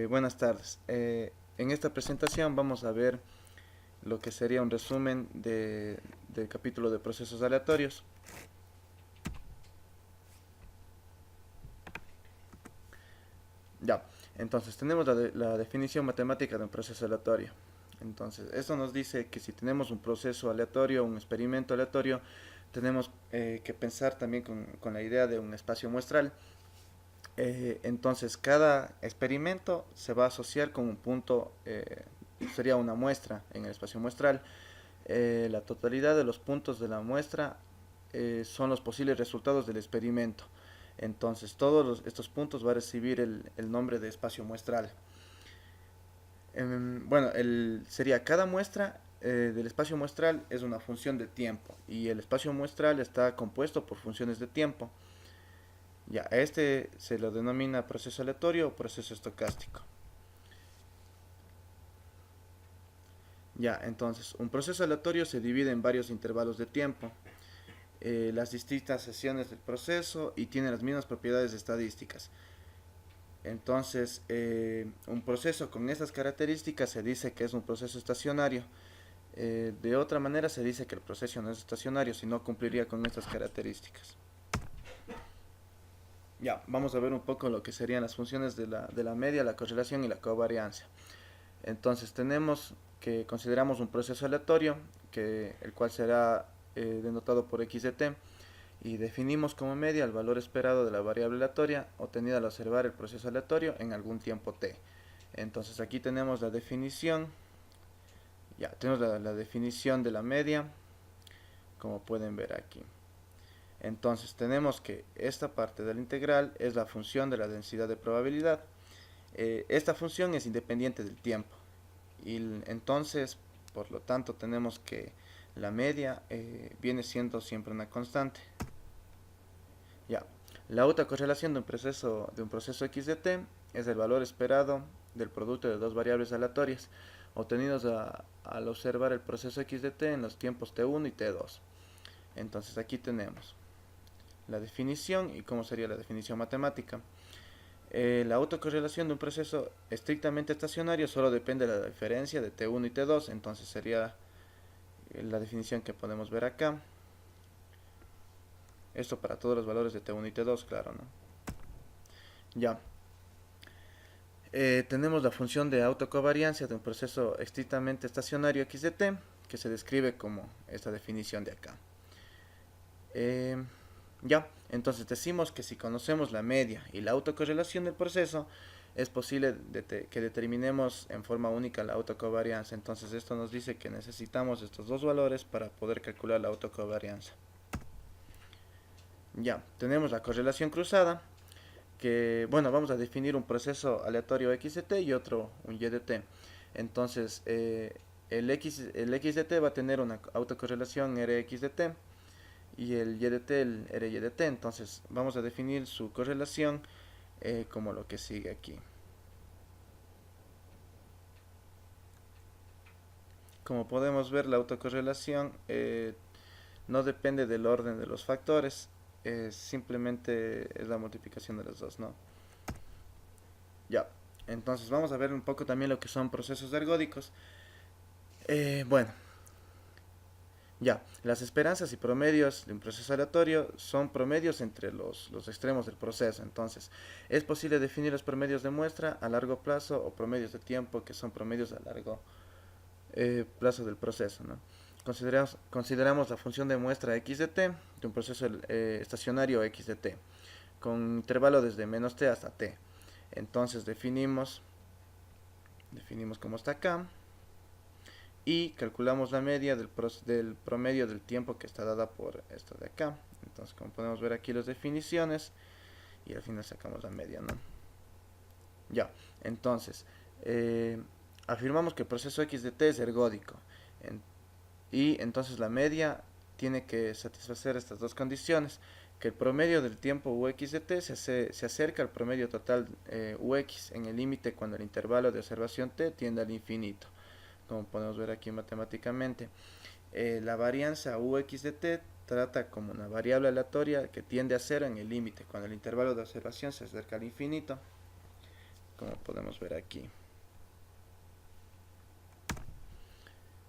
Buenas tardes. En esta presentación vamos a ver lo que sería un resumen del capítulo de procesos aleatorios. Ya, entonces tenemos la definición matemática de un proceso aleatorio. Entonces, esto nos dice que si tenemos un proceso aleatorio, un experimento aleatorio, tenemos que pensar también con la idea de un espacio muestral. Entonces, cada experimento se va a asociar con un punto, sería una muestra en el espacio muestral. La totalidad de los puntos de la muestra son los posibles resultados del experimento. Entonces, estos puntos va a recibir el nombre de espacio muestral. Bueno, sería cada muestra del espacio muestral es una función de tiempo y el espacio muestral está compuesto por funciones de tiempo. Ya, a este se lo denomina proceso aleatorio o proceso estocástico. Ya, entonces, un proceso aleatorio se divide en varios intervalos de tiempo, las distintas sesiones del proceso y tiene las mismas propiedades estadísticas. Entonces, un proceso con estas características se dice que es un proceso estacionario. De otra manera se dice que el proceso no es estacionario si no cumpliría con estas características. Ya, vamos a ver un poco lo que serían las funciones de la media, la correlación y la covariancia. Entonces tenemos que consideramos un proceso aleatorio, el cual será denotado por x de t, y definimos como media el valor esperado de la variable aleatoria obtenida al observar el proceso aleatorio en algún tiempo t. Entonces aquí tenemos la definición, ya tenemos la definición de la media, como pueden ver aquí. Entonces tenemos que esta parte de la integral es la función de la densidad de probabilidad. Esta función es independiente del tiempo. Y entonces, por lo tanto, tenemos que la media viene siendo siempre una constante. Ya, la autocorrelación de un proceso x de t es el valor esperado del producto de dos variables aleatorias obtenidos al observar el proceso x de t en los tiempos t1 y t2. Entonces aquí tenemos la definición y cómo sería la definición matemática. La autocorrelación de un proceso estrictamente estacionario solo depende de la diferencia de T1 y T2, entonces sería la definición que podemos ver acá. Esto para todos los valores de T1 y T2, claro, ¿no? Ya. Tenemos la función de autocovariancia de un proceso estrictamente estacionario x de t, que se describe como esta definición de acá. Eh, ya, entonces decimos que si conocemos la media y la autocorrelación del proceso, es posible que determinemos en forma única la autocovarianza. Entonces esto nos dice que necesitamos estos dos valores para poder calcular la autocovarianza. Ya, tenemos la correlación cruzada, que, bueno, vamos a definir un proceso aleatorio x de t y otro un y de t. Entonces, el x de t va a tener una autocorrelación rx de t y el y de t, el ry de t. Entonces, vamos a definir su correlación como lo que sigue aquí. Como podemos ver, la autocorrelación no depende del orden de los factores, simplemente es la multiplicación de los dos, ¿no? Ya, entonces vamos a ver un poco también lo que son procesos ergódicos. Bueno, ya, las esperanzas y promedios de un proceso aleatorio son promedios entre los extremos del proceso. Entonces, es posible definir los promedios de muestra a largo plazo o promedios de tiempo que son promedios a largo plazo del proceso, ¿no? Consideramos la función de muestra x de t de un proceso estacionario x de t con intervalo desde menos t hasta t. Entonces definimos como está acá y calculamos la media del promedio del tiempo que está dada por esto de acá. Entonces, como podemos ver aquí las definiciones y al final sacamos la media, ¿no? Ya, entonces, afirmamos que el proceso x de t es ergódico y entonces la media tiene que satisfacer estas dos condiciones, que el promedio del tiempo ux de t se acerca al promedio total ux en el límite cuando el intervalo de observación t tiende al infinito, como podemos ver aquí matemáticamente. La varianza ux de t trata como una variable aleatoria que tiende a cero en el límite cuando el intervalo de observación se acerca al infinito. como podemos ver aquí.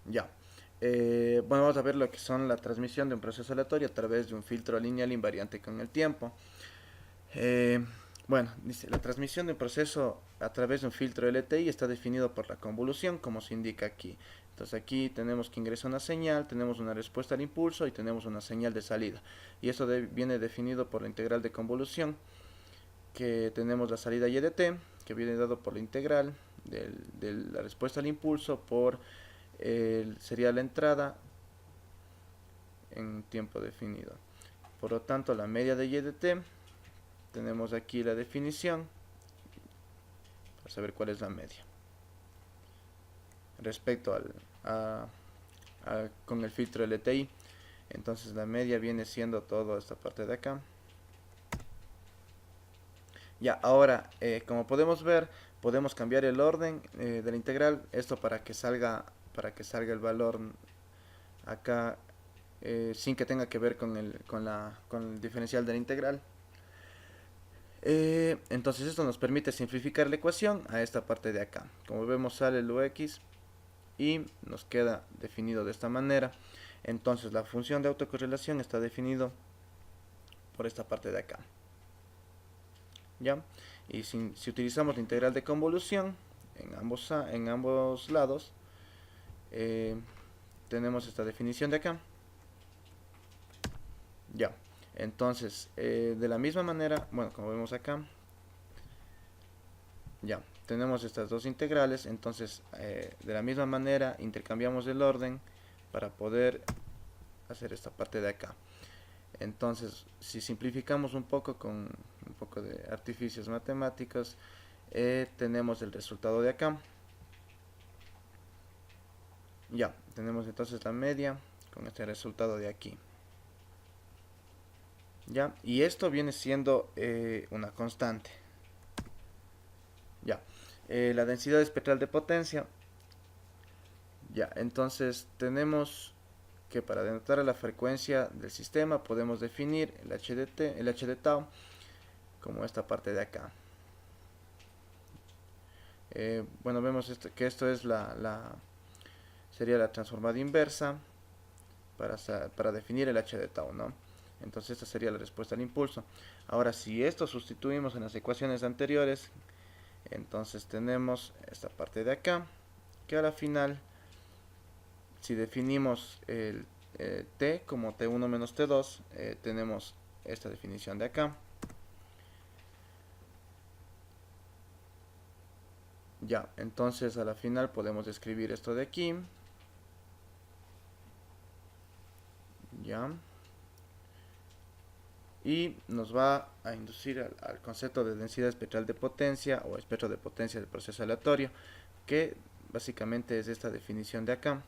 Ya. Bueno, vamos a ver lo que son la transmisión de un proceso aleatorio a través de un filtro lineal invariante con el tiempo. Eh, bueno, dice, la transmisión de un proceso a través de un filtro LTI está definido por la convolución, como se indica aquí. Entonces aquí tenemos que ingresa una señal, tenemos una respuesta al impulso y tenemos una señal de salida. Y eso viene definido por la integral de convolución, que tenemos la salida y de t, que viene dado por la integral de la respuesta al impulso por sería la entrada en tiempo definido. Por lo tanto, la media de y de t, tenemos aquí la definición para saber cuál es la media. Respecto con el filtro LTI, entonces la media viene siendo toda esta parte de acá. Ya, ahora, como podemos ver, podemos cambiar el orden de la integral, esto para que salga el valor acá sin que tenga que ver con el diferencial de la integral. Entonces esto nos permite simplificar la ecuación a esta parte de acá. Como vemos, sale el ux y nos queda definido de esta manera. Entonces la función de autocorrelación está definido por esta parte de acá. ¿Ya? Y si utilizamos la integral de convolución en ambos lados, tenemos esta definición de acá. Ya, entonces de la misma manera, bueno, como vemos acá, ya, tenemos estas dos integrales. Entonces de la misma manera intercambiamos el orden para poder hacer esta parte de acá. Entonces, si simplificamos un poco con un poco de artificios matemáticos, tenemos el resultado de acá. Ya, tenemos entonces la media con este resultado de aquí. Ya, y esto viene siendo una constante. Ya, la densidad espectral de potencia. Ya, entonces tenemos que para denotar la frecuencia del sistema podemos definir el h de tau como esta parte de acá. Bueno, vemos que esto es sería la transformada inversa para definir el h de tau, ¿no? Entonces esta sería la respuesta al impulso. Ahora, si esto sustituimos en las ecuaciones anteriores, entonces tenemos esta parte de acá, que a la final, si definimos el t como t1 menos t2, tenemos esta definición de acá. Ya, entonces a la final podemos escribir esto de aquí. Ya. Y nos va a inducir al concepto de densidad espectral de potencia o espectro de potencia del proceso aleatorio, que básicamente es esta definición de acá.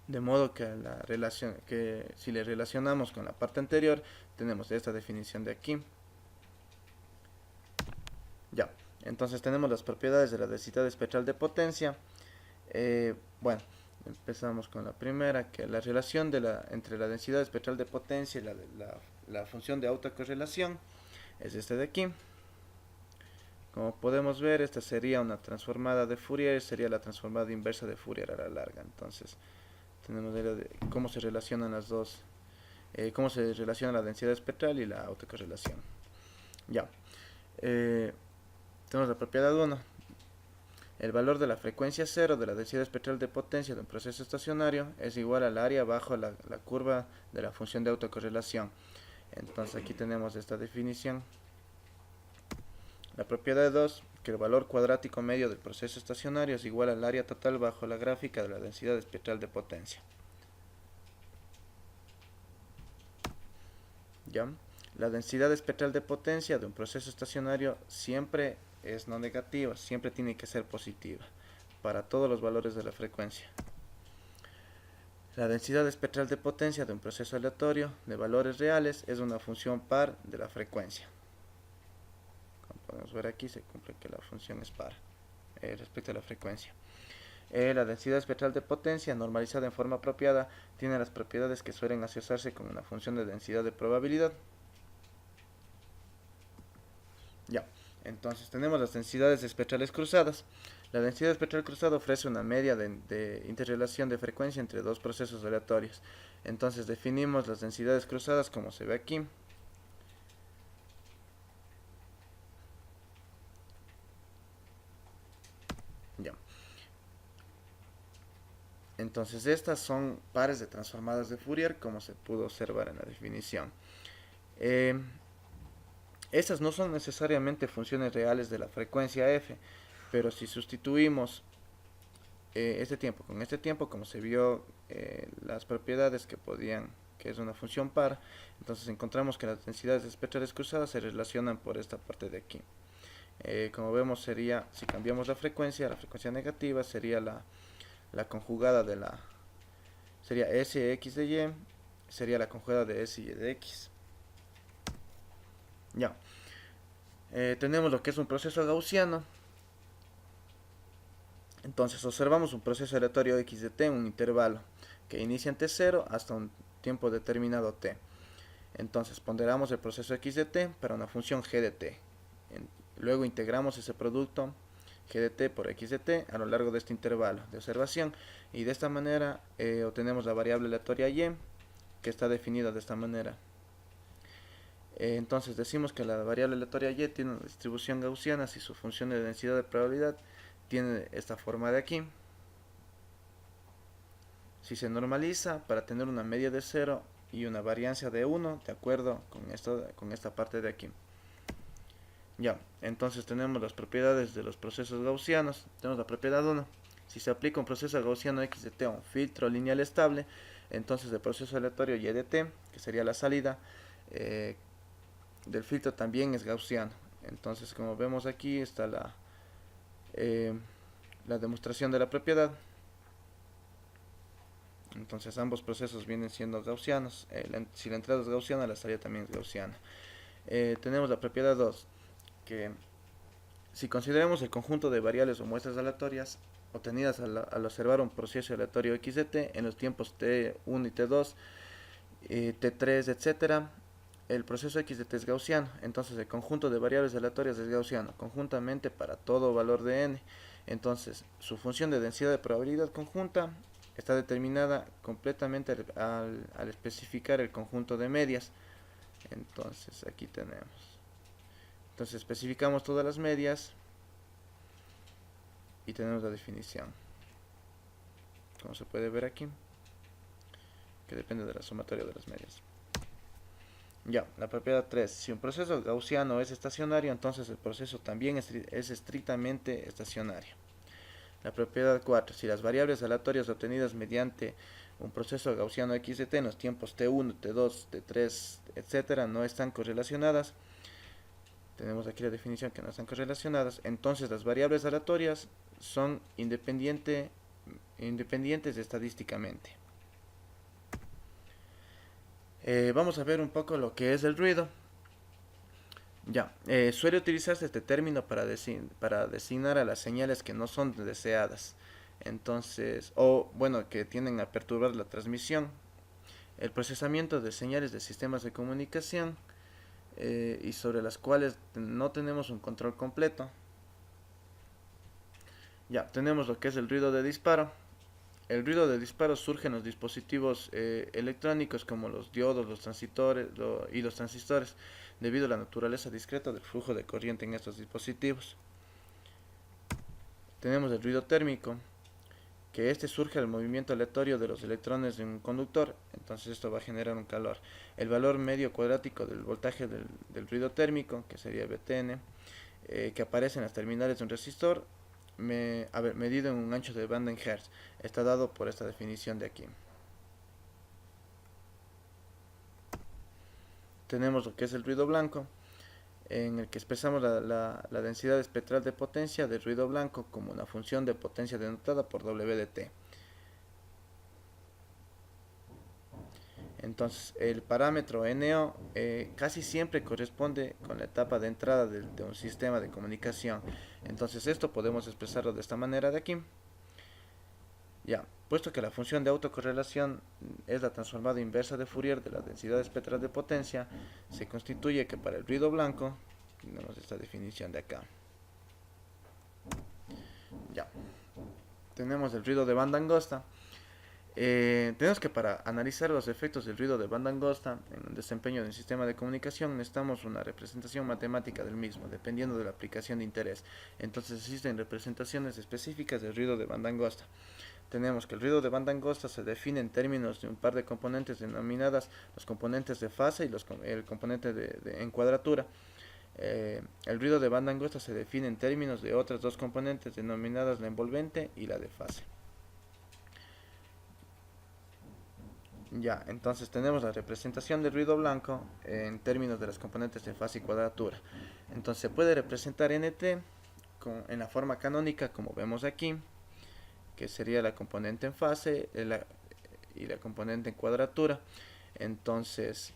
De modo que si le relacionamos con la parte anterior, tenemos esta definición de aquí. Ya, entonces tenemos las propiedades de la densidad espectral de potencia. Bueno, empezamos con la primera, que la relación entre la densidad espectral de potencia y la función de autocorrelación es este de aquí. Como podemos ver, esta sería una transformada de Fourier, sería la transformada inversa de Fourier a la larga. Entonces, tenemos cómo se relacionan las dos, cómo se relaciona la densidad espectral y la autocorrelación. Ya, tenemos la propiedad 1. El valor de la frecuencia cero de la densidad espectral de potencia de un proceso estacionario es igual al área bajo la curva de la función de autocorrelación. Entonces aquí tenemos esta definición. La propiedad 2, que el valor cuadrático medio del proceso estacionario es igual al área total bajo la gráfica de la densidad espectral de potencia. ¿Ya? La densidad espectral de potencia de un proceso estacionario siempre es no negativa, siempre tiene que ser positiva para todos los valores de la frecuencia. La densidad espectral de potencia de un proceso aleatorio de valores reales es una función par de la frecuencia. Como podemos ver aquí, se cumple que la función es par respecto a la frecuencia. La densidad espectral de potencia normalizada en forma apropiada tiene las propiedades que suelen asociarse con una función de densidad de probabilidad. Ya, Entonces tenemos las densidades espectrales cruzadas. La densidad espectral cruzada ofrece una media de interrelación de frecuencia entre dos procesos aleatorios. Entonces definimos las densidades cruzadas como se ve aquí. Ya. Entonces estas son pares de transformadas de Fourier, como se pudo observar en la definición. Eh, Estas no son necesariamente funciones reales de la frecuencia f, pero si sustituimos este tiempo con este tiempo, como se vio las propiedades que es una función par, entonces encontramos que las densidades espectrales cruzadas se relacionan por esta parte de aquí. Como vemos sería, si cambiamos la frecuencia negativa sería la conjugada sería Sx de y, sería la conjugada de S y de x. Ya. Tenemos lo que es un proceso gaussiano. Entonces observamos un proceso aleatorio x de t en un intervalo que inicia en t0 hasta un tiempo determinado t. Entonces ponderamos el proceso x de t para una función g de t. Luego integramos ese producto g de t por x de t a lo largo de este intervalo de observación y de esta manera obtenemos la variable aleatoria y que está definida de esta manera. Entonces decimos que la variable aleatoria y tiene una distribución gaussiana si su función de densidad de probabilidad tiene esta forma de aquí. Si se normaliza para tener una media de 0 y una variancia de 1, de acuerdo con esta parte de aquí. Ya, entonces tenemos las propiedades de los procesos gaussianos. Tenemos la propiedad 1. Si se aplica un proceso gaussiano x de t a un filtro lineal estable, entonces el proceso aleatorio y de t, que sería la salida, del filtro también es gaussiano. Entonces, como vemos aquí, está la demostración de la propiedad. Entonces ambos procesos vienen siendo gaussianos. Si la entrada es gaussiana, la salida también es gaussiana. Tenemos la propiedad 2, que si consideramos el conjunto de variables o muestras aleatorias obtenidas al observar un proceso aleatorio x de t en los tiempos t1 y t2, t3, etc., el proceso x de t es gaussiano. Entonces el conjunto de variables aleatorias es gaussiano conjuntamente para todo valor de n. Entonces su función de densidad de probabilidad conjunta está determinada completamente al especificar el conjunto de medias. Entonces aquí tenemos. Entonces especificamos todas las medias y tenemos la definición. Como se puede ver aquí, que depende de la sumatoria de las medias. Ya, la propiedad 3. Si un proceso gaussiano es estacionario, entonces el proceso también es estrictamente estacionario. La propiedad 4. Si las variables aleatorias obtenidas mediante un proceso gaussiano x de t en los tiempos t1, t2, t3, etc. no están correlacionadas, tenemos aquí la definición que no están correlacionadas, entonces las variables aleatorias son independientes estadísticamente. Vamos a ver un poco lo que es el ruido. Ya, suele utilizarse este término para designar a las señales que no son deseadas. Entonces, o bueno, que tienden a perturbar la transmisión. El procesamiento de señales de sistemas de comunicación y sobre las cuales no tenemos un control completo. Ya, tenemos lo que es el ruido de disparo. El ruido de disparo surge en los dispositivos electrónicos como los diodos, los transistores y los transistores, debido a la naturaleza discreta del flujo de corriente en estos dispositivos. Tenemos el ruido térmico, que este surge al movimiento aleatorio de los electrones de un conductor, entonces esto va a generar un calor. El valor medio cuadrático del voltaje del ruido térmico, que sería Btn, que aparece en las terminales de un resistor, medido en un ancho de banda en Hertz, está dado por esta definición de aquí. Tenemos lo que es el ruido blanco, en el que expresamos la densidad espectral de potencia del ruido blanco como una función de potencia denotada por W de t. Entonces el parámetro NO casi siempre corresponde con la etapa de entrada de un sistema de comunicación. Entonces esto podemos expresarlo de esta manera de aquí. Ya, puesto que la función de autocorrelación es la transformada inversa de Fourier de la densidad espectral de potencia, se constituye que para el ruido blanco tenemos esta definición de acá. Ya, tenemos el ruido de banda angosta. Tenemos que para analizar los efectos del ruido de banda angosta en el desempeño del sistema de comunicación necesitamos una representación matemática del mismo, dependiendo de la aplicación de interés. Entonces existen representaciones específicas del ruido de banda angosta. Tenemos que el ruido de banda angosta se define en términos de un par de componentes denominadas los componentes de fase y el componente en cuadratura. El ruido de banda angosta se define en términos de otras dos componentes denominadas la envolvente y la de fase. Ya, entonces tenemos la representación del ruido blanco en términos de las componentes de fase y cuadratura. Entonces se puede representar NT en la forma canónica como vemos aquí, que sería la componente en fase y la componente en cuadratura. Entonces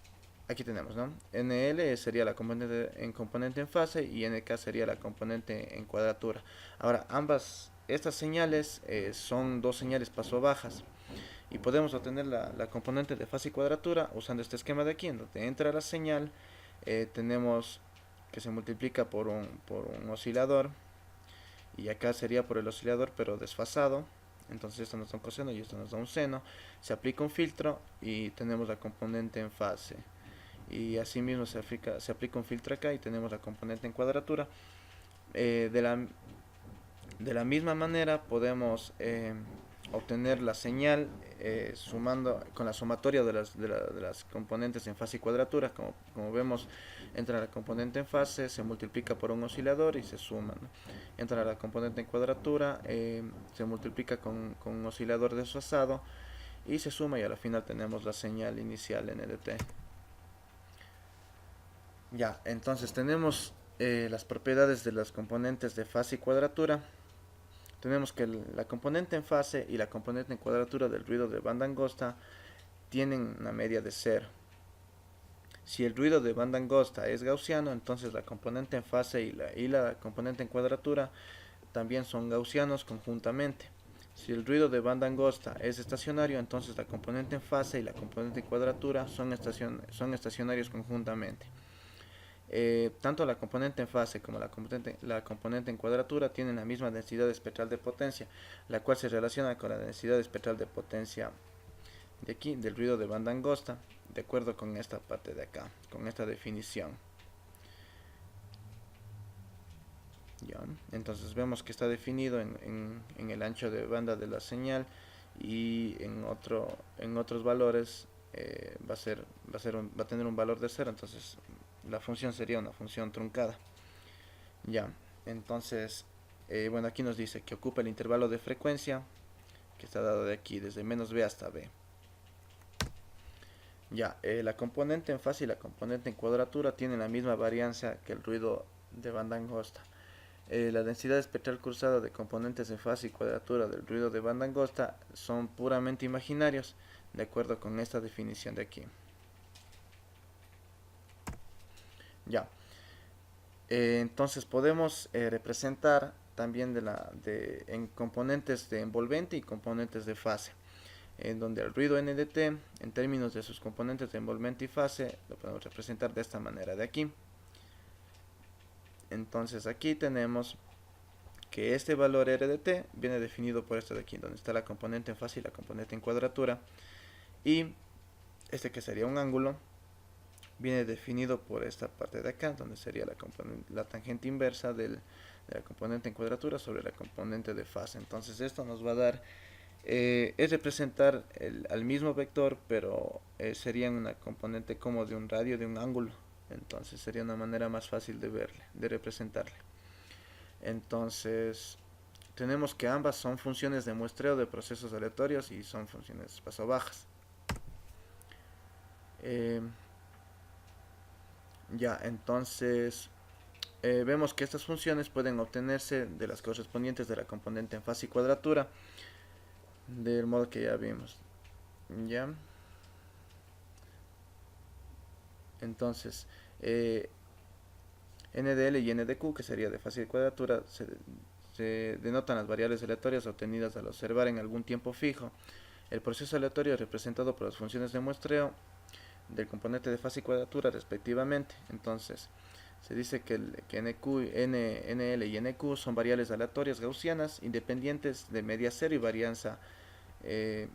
aquí tenemos, ¿no? NL sería la componente en fase y NK sería la componente en cuadratura. Ahora estas señales son dos señales paso bajas. Y podemos obtener la componente de fase y cuadratura usando este esquema de aquí, en donde entra la señal, tenemos que se multiplica por un oscilador, y acá sería por el oscilador pero desfasado, entonces esto nos da un coseno y esto nos da un seno, se aplica un filtro y tenemos la componente en fase, y asimismo se aplica un filtro acá y tenemos la componente en cuadratura. De la misma manera podemos obtener la señal sumando con la sumatoria de las componentes en fase y cuadratura. Como vemos, entra la componente en fase, se multiplica por un oscilador y se suma, ¿no? Entra la componente en cuadratura, se multiplica con un oscilador desfasado y se suma, y al final tenemos la señal inicial en NDT. Ya, entonces tenemos las propiedades de las componentes de fase y cuadratura. Tenemos que la componente en fase y la componente en cuadratura del ruido de banda angosta tienen una media de 0. Si el ruido de banda angosta es gaussiano, entonces la componente en fase y la componente en cuadratura también son gaussianos conjuntamente. Si el ruido de banda angosta es estacionario, entonces la componente en fase y la componente en cuadratura son estacionarios conjuntamente. Tanto la componente en fase como la componente en cuadratura tienen la misma densidad espectral de potencia, la cual se relaciona con la densidad espectral de potencia de aquí, del ruido de banda angosta, de acuerdo con esta parte de acá, con esta definición. ¿Ya? Entonces vemos que está definido en el ancho de banda de la señal, y en otros valores va a tener un valor de 0, entonces la función sería una función truncada. Ya, entonces, bueno, aquí nos dice que ocupa el intervalo de frecuencia, que está dado de aquí, desde menos b hasta b. Ya, la componente en fase y la componente en cuadratura tienen la misma varianza que el ruido de banda angosta. La densidad espectral cruzada de componentes en fase y cuadratura del ruido de banda angosta son puramente imaginarios, de acuerdo con esta definición de aquí. Ya, entonces podemos representar también en componentes de envolvente y componentes de fase, en donde el ruido NDT, en términos de sus componentes de envolvente y fase, lo podemos representar de esta manera de aquí. Entonces aquí tenemos que este valor RDT viene definido por esto de aquí, donde está la componente en fase y la componente en cuadratura, y este que sería un ángulo viene definido por esta parte de acá, donde sería la tangente inversa de la componente en cuadratura sobre la componente de fase. Entonces esto nos va a dar, es representar al mismo vector, pero sería una componente como de un radio, de un ángulo. Entonces sería una manera más fácil de representarle. Entonces tenemos que ambas son funciones de muestreo de procesos aleatorios y son funciones paso bajas. Ya, entonces vemos que estas funciones pueden obtenerse de las correspondientes de la componente en fase y cuadratura, del modo que ya vimos. Ya, entonces NDL y NDQ, que sería de fase y cuadratura, se denotan las variables aleatorias obtenidas al observar en algún tiempo fijo el proceso aleatorio representado por las funciones de muestreo del componente de fase y cuadratura respectivamente. Entonces Se dice que NQ, NL y NQ son variables aleatorias gaussianas independientes de media cero y varianza, eh,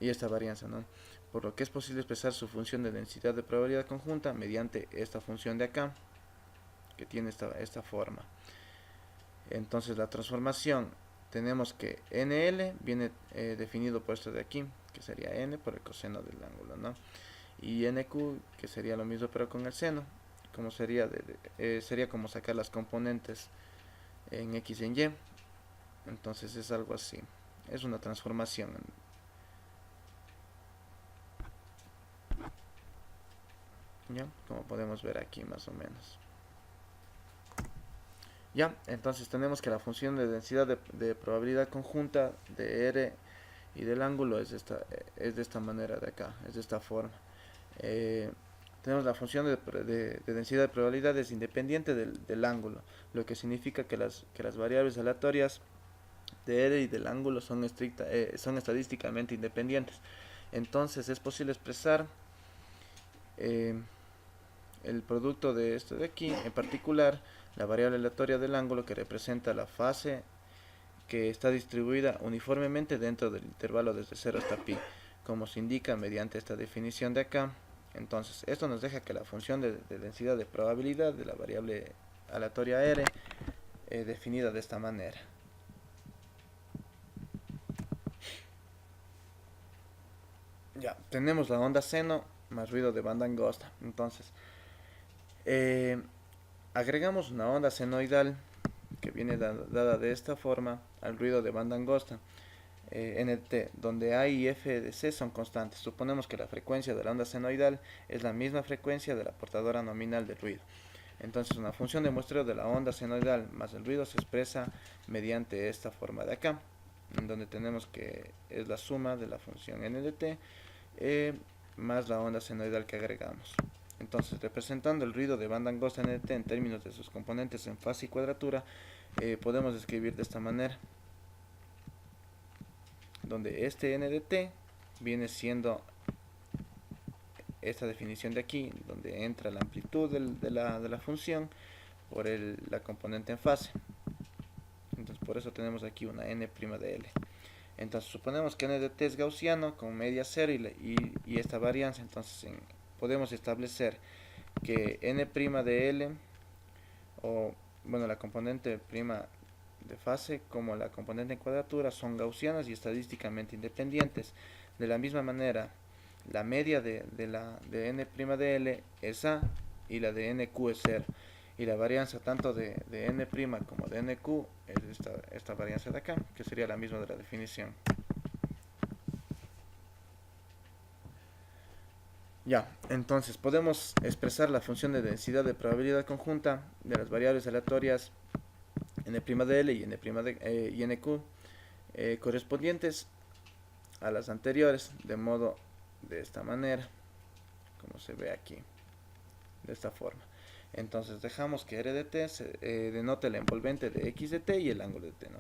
y esta varianza, ¿no? Por lo que es posible expresar su función de densidad de probabilidad conjunta mediante esta función de acá, que tiene esta forma. Entonces la transformación, tenemos que NL viene definido por esto de aquí, que sería N por el coseno del ángulo, ¿no? Y NQ, que sería lo mismo pero con el seno, como sería como sacar las componentes en X y en Y. Entonces es algo así, es una transformación. ¿Ya? Como podemos ver aquí más o menos. Ya, entonces tenemos que la función de densidad de probabilidad conjunta de R y del ángulo es de esta manera de acá, es de esta forma. Eh, Tenemos la función de densidad de probabilidades independiente del ángulo, lo que significa que las variables aleatorias de R y del ángulo son estadísticamente independientes. Entonces es posible expresar eh, el producto de esto de aquí, en particular la variable aleatoria del ángulo que representa la fase que está distribuida uniformemente dentro del intervalo desde 0 hasta pi, como se indica mediante esta definición de acá. Entonces, esto nos deja que la función de densidad de probabilidad de la variable aleatoria R definida de esta manera. Ya, tenemos la onda seno más ruido de banda angosta. Entonces, eh, agregamos una onda senoidal que viene dada de esta forma al ruido de banda angosta, NT, donde A y F de C son constantes. Suponemos que la frecuencia de la onda senoidal es la misma frecuencia de la portadora nominal del ruido. Entonces una función de muestreo de la onda senoidal más el ruido se expresa mediante esta forma de acá, en donde tenemos que es la suma de la función n de t más la onda senoidal que agregamos. Entonces, representando el ruido de banda angosta n de t en términos de sus componentes en fase y cuadratura, podemos escribir de esta manera, donde este n de t viene siendo esta definición de aquí, donde entra la amplitud de la función por la componente en fase. Entonces por eso tenemos aquí una n' de L. Entonces suponemos que n de t es gaussiano con media cero y esta varianza. Entonces podemos establecer que n' de L, o bueno, la componente prima de fase como la componente en cuadratura son gaussianas y estadísticamente independientes. De la misma manera, la media de n' de L es A y la de NQ es 0. Y la varianza tanto de n' como de NQ es esta varianza de acá, que sería la misma de la definición. Ya, entonces podemos expresar la función de densidad de probabilidad conjunta de las variables aleatorias n' de L y y NQ correspondientes a las anteriores, de modo de esta manera, como se ve aquí, de esta forma. Entonces dejamos que R de t denote la envolvente de X de t y el ángulo de t, ¿no?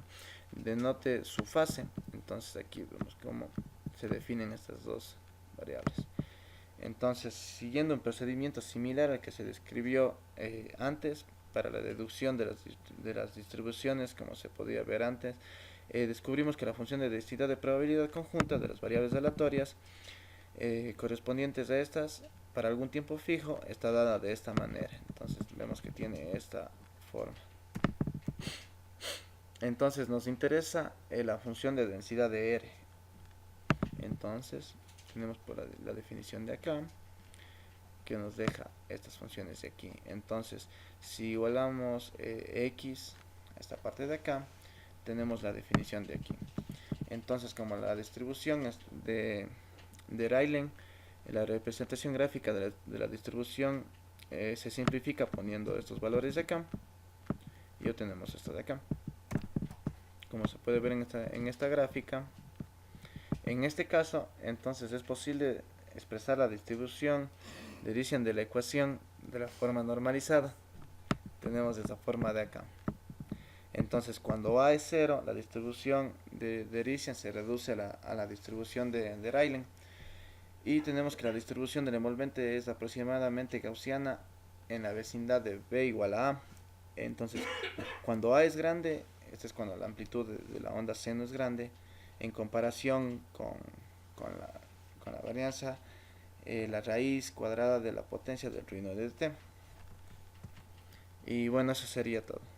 Denote su fase. Entonces aquí vemos cómo se definen estas dos variables. Entonces, siguiendo un procedimiento similar al que se describió antes para la deducción de las distribuciones, como se podía ver antes, descubrimos que la función de densidad de probabilidad conjunta de las variables aleatorias correspondientes a estas para algún tiempo fijo está dada de esta manera. Entonces vemos que tiene esta forma. Entonces nos interesa la función de densidad de R. Entonces tenemos por la definición de acá que nos deja estas funciones de aquí. Entonces si igualamos x a esta parte de acá, tenemos la definición de aquí. Entonces como la distribución es de Rayleigh, la representación gráfica de la distribución se simplifica poniendo estos valores de acá y obtenemos esto de acá. Como se puede ver en esta gráfica, en este caso entonces es posible expresar la distribución de Riccian de la ecuación de la forma normalizada. Tenemos esta forma de acá. Entonces cuando A es 0, la distribución de Riccian se reduce a la distribución de Rayleigh. Y tenemos que la distribución del envolvente es aproximadamente gaussiana en la vecindad de B igual a A. Entonces, cuando A es grande, esta es cuando la amplitud de la onda seno es grande, en comparación con la varianza, la raíz cuadrada de la potencia del ruinoide de T. Y bueno, eso sería todo.